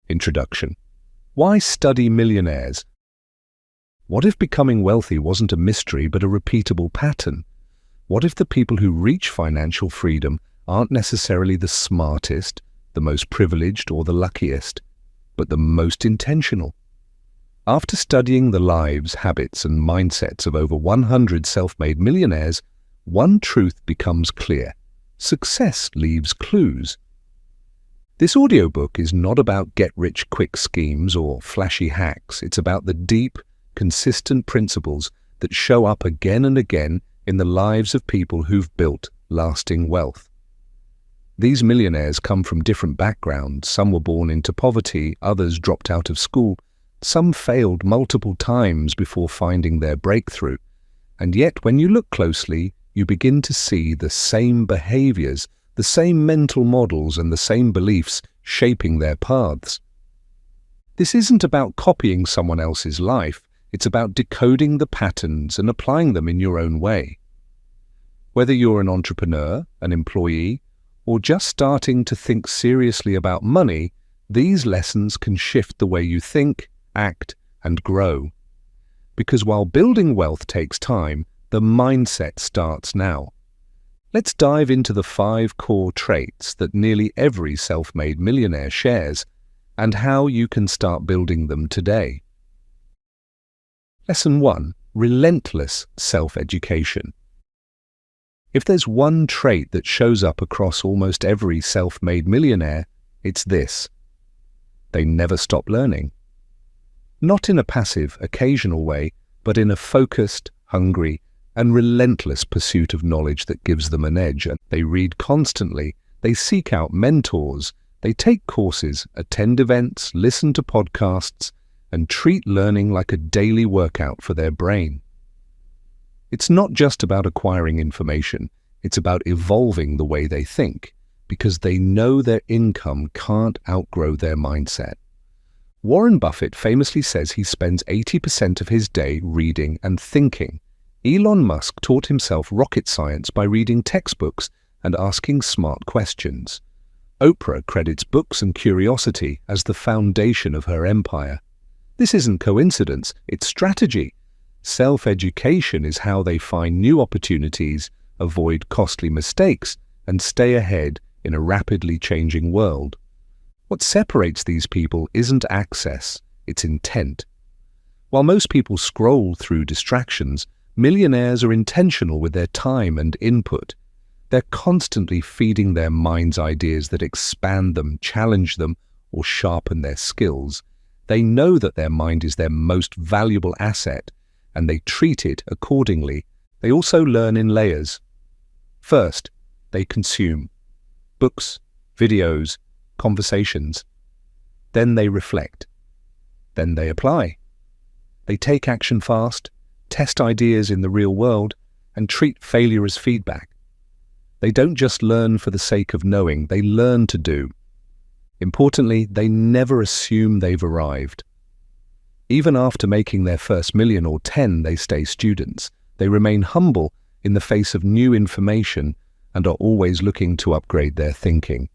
Introduction. Why study Millionaires? What if becoming wealthy wasn't a mystery but a repeatable pattern? What if the people who reach financial freedom aren't necessarily the smartest, the most privileged, or the luckiest, but the most intentional? After studying the lives, habits, and mindsets of over 100 self-made millionaires, one truth becomes clear: success leaves clues. This audiobook is not about get-rich-quick schemes or flashy hacks. It's about the deep, consistent principles that show up again and again in the lives of people who've built lasting wealth. These millionaires come from different backgrounds. Some were born into poverty, others dropped out of school, some failed multiple times before finding their breakthrough. And yet, when you look closely, you begin to see the same behaviors, the same mental models, and the same beliefs shaping their paths. This isn't about copying someone else's life. It's about decoding the patterns and applying them in your own way. Whether you're an entrepreneur, an employee, or just starting to think seriously about money, these lessons can shift the way you think, act, and grow. Because while building wealth takes time, the mindset starts now. Let's dive into the 5 core traits that nearly every self-made millionaire shares and how you can start building them today. Lesson 1. Relentless self-education. If there's one trait that shows up across almost every self-made millionaire, it's this: they never stop learning. Not in a passive, occasional way, but in a focused, hungry, and relentless pursuit of knowledge that gives them an edge. They read constantly, they seek out mentors, they take courses, attend events, listen to podcasts, and treat learning like a daily workout for their brain. It's not just about acquiring information, it's about evolving the way they think, because they know their income can't outgrow their mindset. Warren Buffett famously says he spends 80% of his day reading and thinking. Elon Musk taught himself rocket science by reading textbooks and asking smart questions. Oprah credits books and curiosity as the foundation of her empire. This isn't coincidence, it's strategy. Self-education is how they find new opportunities, avoid costly mistakes, and stay ahead in a rapidly changing world. What separates these people isn't access, it's intent. While most people scroll through distractions, millionaires are intentional with their time and input. They're constantly feeding their minds ideas that expand them, challenge them, or sharpen their skills. They know that their mind is their most valuable asset, and they treat it accordingly. They also learn in layers. First, they consume books, videos, conversations. Then they reflect. Then they apply. They take action fast, test ideas in the real world, and treat failure as feedback. They don't just learn for the sake of knowing, they learn to do. Importantly, they never assume they've arrived. Even after making their first million or 10, they stay students. They remain humble in the face of new information and are always looking to upgrade their thinking.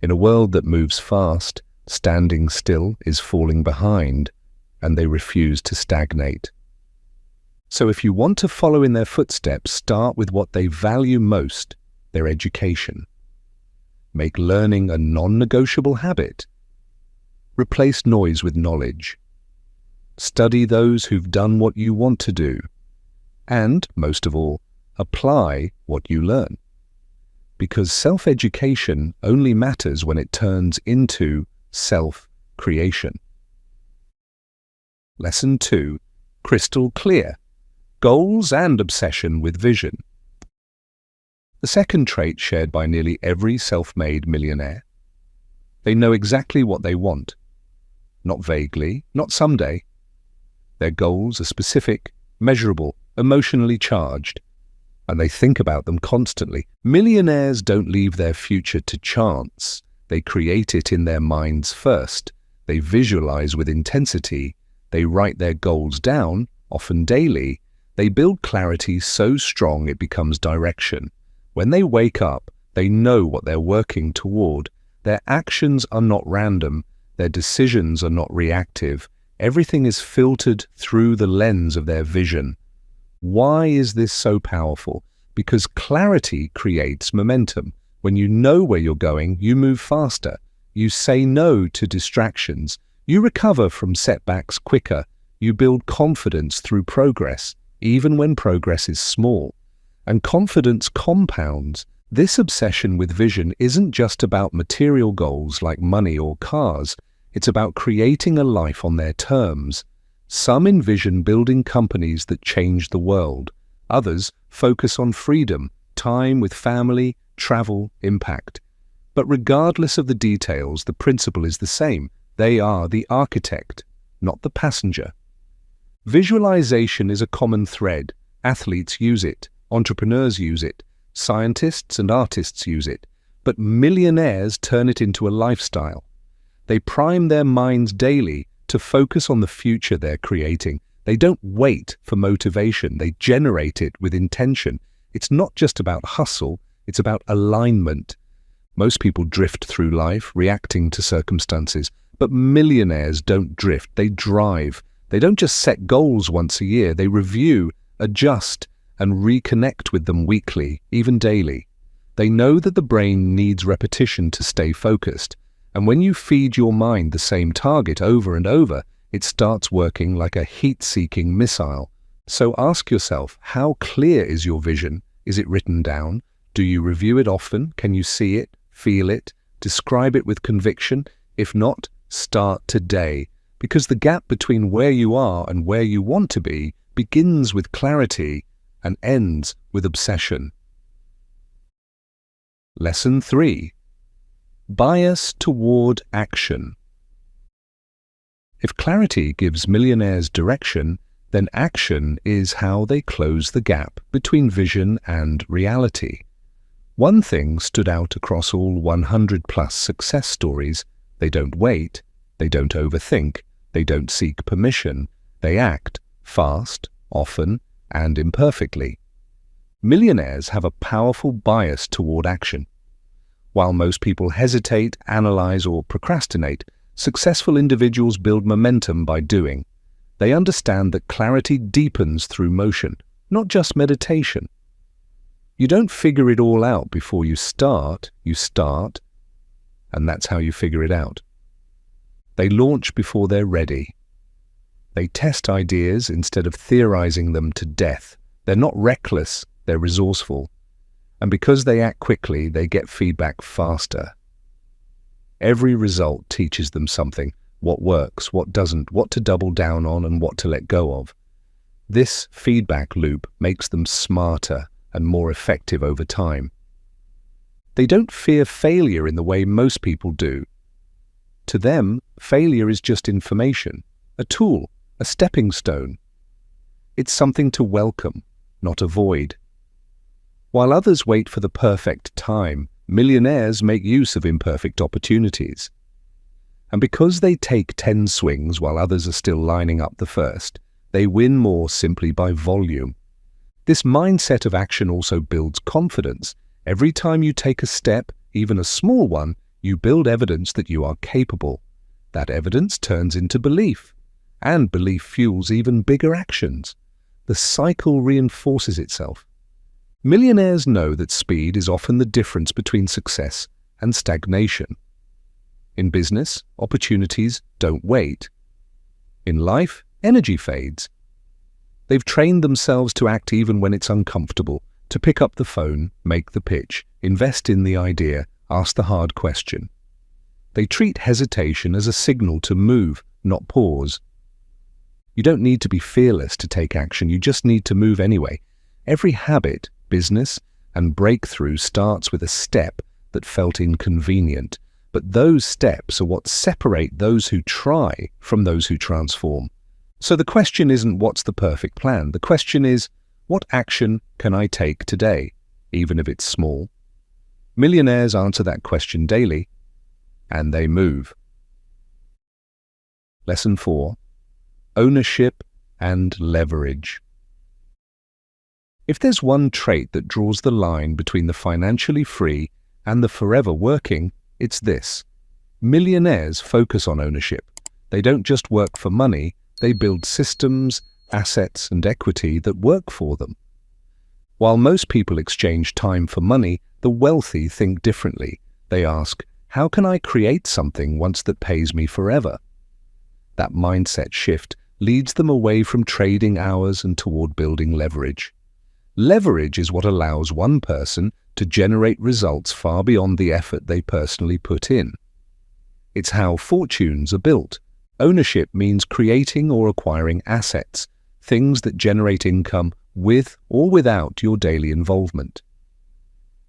In a world that moves fast, standing still is falling behind, and they refuse to stagnate. So if you want to follow in their footsteps, start with what they value most, their education. Make learning a non-negotiable habit. Replace noise with knowledge. Study those who've done what you want to do. And, most of all, apply what you learn. Because self-education only matters when it turns into self-creation. Lesson 2. Crystal clear. Goals and obsession with vision. The second trait shared by nearly every self-made millionaire. They know exactly what they want. Not vaguely, not someday. Their goals are specific, measurable, emotionally charged, and they think about them constantly. Millionaires don't leave their future to chance. They create it in their minds first. They visualize with intensity. They write their goals down, often daily. They build clarity so strong it becomes direction. When they wake up, they know what they're working toward. Their actions are not random. Their decisions are not reactive. Everything is filtered through the lens of their vision. Why is this so powerful? Because clarity creates momentum. When you know where you're going, you move faster. You say no to distractions. You recover from setbacks quicker. You build confidence through progress, even when progress is small. And confidence compounds. This obsession with vision isn't just about material goals like money or cars. It's about creating a life on their terms. Some envision building companies that change the world. Others focus on freedom, time with family, travel, impact. But regardless of the details, the principle is the same. They are the architect, not the passenger. Visualization is a common thread. Athletes use it, entrepreneurs use it, scientists and artists use it, but millionaires turn it into a lifestyle. They prime their minds daily to focus on the future they're creating. They don't wait for motivation, they generate it with intention. It's not just about hustle, it's about alignment. Most people drift through life, reacting to circumstances, but millionaires don't drift, they drive. They don't just set goals once a year, they review, adjust, and reconnect with them weekly, even daily. They know that the brain needs repetition to stay focused, and when you feed your mind the same target over and over, it starts working like a heat-seeking missile. So ask yourself, how clear is your vision? Is it written down? Do you review it often? Can you see it, feel it, describe it with conviction? If not, start today, because the gap between where you are and where you want to be begins with clarity and ends with obsession. Lesson 3. Bias toward action. If clarity gives millionaires direction, then action is how they close the gap between vision and reality. One thing stood out across all 100-plus success stories: they don't wait, they don't overthink, they don't seek permission, they act fast, often, and imperfectly. Millionaires have a powerful bias toward action. While most people hesitate, analyze, or procrastinate, successful individuals build momentum by doing. They understand that clarity deepens through motion, not just meditation. You don't figure it all out before you start, and that's how you figure it out. They launch before they're ready. They test ideas instead of theorizing them to death. They're not reckless, they're resourceful. And because they act quickly, they get feedback faster. Every result teaches them something: what works, what doesn't, what to double down on, and what to let go of. This feedback loop makes them smarter and more effective over time. They don't fear failure in the way most people do. To them, failure is just information, a tool, a stepping stone. It's something to welcome, not avoid. While others wait for the perfect time, millionaires make use of imperfect opportunities. And because they take 10 swings while others are still lining up the first, they win more simply by volume. This mindset of action also builds confidence. Every time you take a step, even a small one, you build evidence that you are capable. That evidence turns into belief, and belief fuels even bigger actions. The cycle reinforces itself. Millionaires know that speed is often the difference between success and stagnation. In business, opportunities don't wait. In life, energy fades. They've trained themselves to act even when it's uncomfortable, to pick up the phone, make the pitch, invest in the idea, ask the hard question. They treat hesitation as a signal to move, not pause. You don't need to be fearless to take action, you just need to move anyway. Every habit, business, and breakthrough starts with a step that felt inconvenient, but those steps are what separate those who try from those who transform. So the question isn't what's the perfect plan, the question is, what action can I take today, even if it's small? Millionaires answer that question daily, and they move. Lesson 4. Ownership and leverage. If there's one trait that draws the line between the financially free and the forever working, it's this: Millionaires focus on ownership. They don't just work for money, they build systems, assets, and equity that work for them. While most people exchange time for money, the wealthy think differently. They ask, how can I create something once that pays me forever? That mindset shift leads them away from trading hours and toward building leverage. Leverage is what allows one person to generate results far beyond the effort they personally put in. It's how fortunes are built. Ownership means creating or acquiring assets, things that generate income with or without your daily involvement.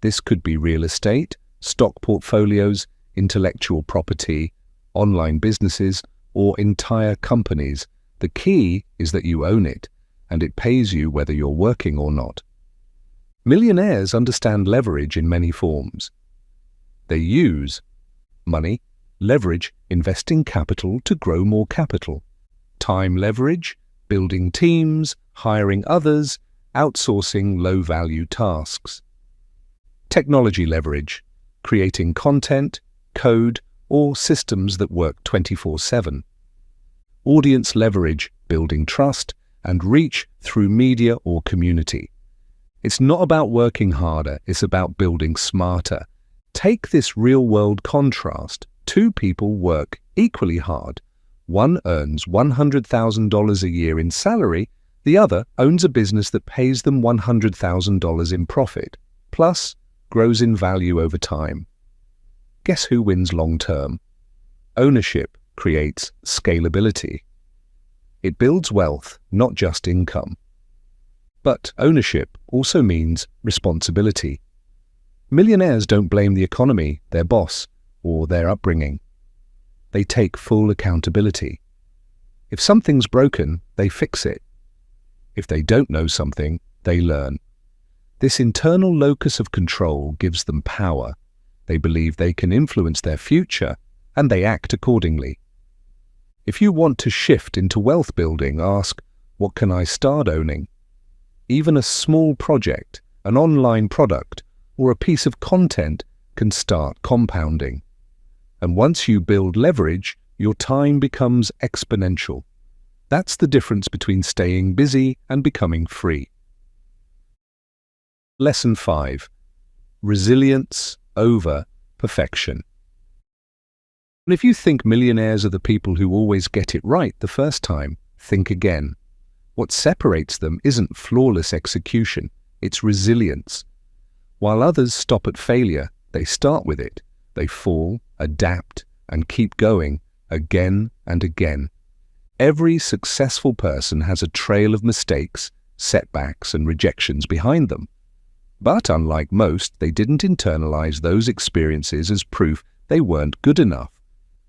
This could be real estate, stock portfolios, intellectual property, online businesses, or entire companies. The key is that you own it, and it pays you whether you're working or not. Millionaires understand leverage in many forms. They use money, leverage, investing capital to grow more capital. Time leverage, building teams, hiring others, outsourcing low-value tasks. Technology leverage, creating content, code, or systems that work 24/7. Audience leverage, building trust and reach through media or community. It's not about working harder, it's about building smarter. Take this real-world contrast. Two people work equally hard. One earns $100,000 a year in salary, the other owns a business that pays them $100,000 in profit, plus grows in value over time. Guess who wins long-term? Ownership creates scalability. It builds wealth, not just income. But ownership also means responsibility. Millionaires don't blame the economy, their boss, or their upbringing. They take full accountability. If something's broken, they fix it. If they don't know something, they learn. This internal locus of control gives them power. They believe they can influence their future, and they act accordingly. If you want to shift into wealth building, ask, what can I start owning? Even a small project, an online product, or a piece of content can start compounding. And once you build leverage, your time becomes exponential. That's the difference between staying busy and becoming free. Lesson 5. Resilience over perfection. And if you think millionaires are the people who always get it right the first time, think again. What separates them isn't flawless execution, it's resilience. While others stop at failure, they start with it. They fall, adapt, and keep going again and again. Every successful person has a trail of mistakes, setbacks, and rejections behind them. But unlike most, they didn't internalize those experiences as proof they weren't good enough.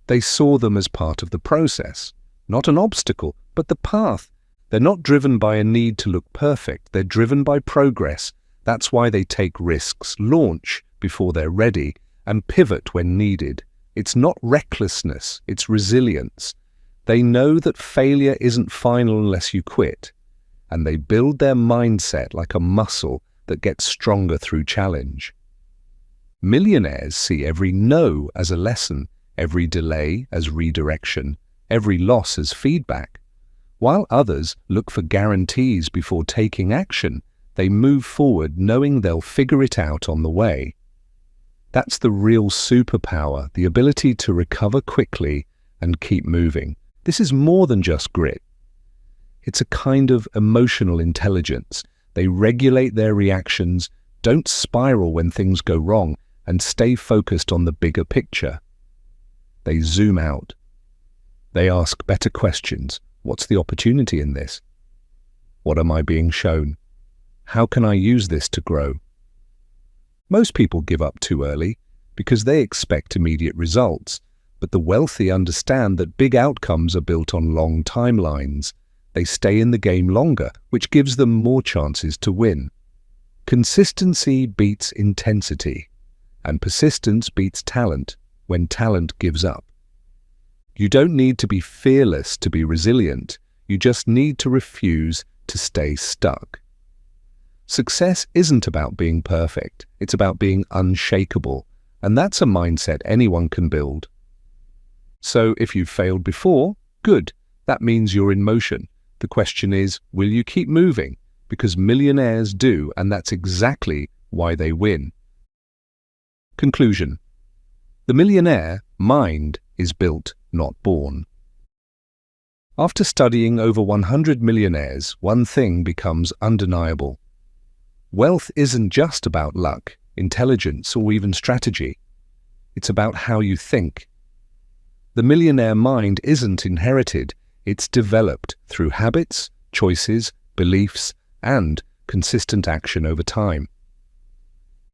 They saw them as part of the process, not an obstacle, but the path. They're not driven by a need to look perfect, they're driven by progress. That's why they take risks, launch before they're ready, and pivot when needed. It's not recklessness, it's resilience. They know that failure isn't final unless you quit, and they build their mindset like a muscle that gets stronger through challenge. Millionaires see every no as a lesson, every delay as redirection, every loss as feedback. While others look for guarantees before taking action, they move forward knowing they'll figure it out on the way. That's the real superpower, the ability to recover quickly and keep moving. This is more than just grit. It's a kind of emotional intelligence. They regulate their reactions, don't spiral when things go wrong, and stay focused on the bigger picture. They zoom out. They ask better questions. What's the opportunity in this? What am I being shown? How can I use this to grow? Most people give up too early because they expect immediate results, but the wealthy understand that big outcomes are built on long timelines. They stay in the game longer, which gives them more chances to win. Consistency beats intensity, and persistence beats talent when talent gives up. You don't need to be fearless to be resilient. You just need to refuse to stay stuck. Success isn't about being perfect. It's about being unshakable, and that's a mindset anyone can build. So if you've failed before, good. That means you're in motion. The question is, will you keep moving? Because millionaires do, and that's exactly why they win. Conclusion. The millionaire mind is built, not born. After studying over 100 millionaires, one thing becomes undeniable. Wealth isn't just about luck, intelligence, or even strategy. It's about how you think. The millionaire mind isn't inherited, it's developed through habits, choices, beliefs, and consistent action over time.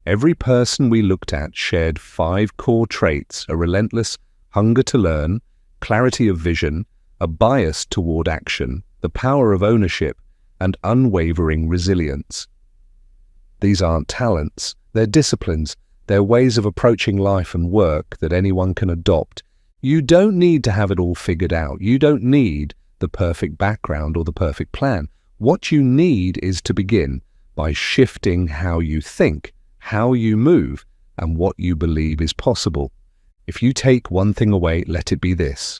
Every person we looked at shared 5 core traits: a relentless hunger to learn, clarity of vision, a bias toward action, the power of ownership, and unwavering resilience. These aren't talents, they're disciplines, they're ways of approaching life and work that anyone can adopt. You don't need to have it all figured out. You don't need the perfect background or the perfect plan. What you need is to begin by shifting how you think, how you move, and what you believe is possible. If you take one thing away, let it be this: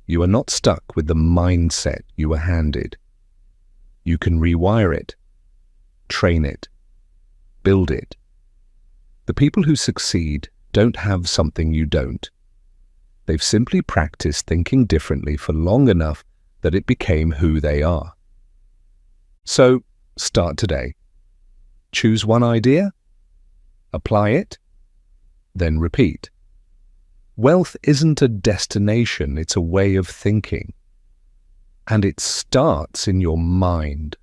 you are not stuck with the mindset you were handed. You can rewire it, train it, build it. The people who succeed don't have something you don't. They've simply practiced thinking differently for long enough that it became who they are. So, start today. Choose one idea, apply it, then repeat. Wealth isn't a destination, it's a way of thinking. And it starts in your mind.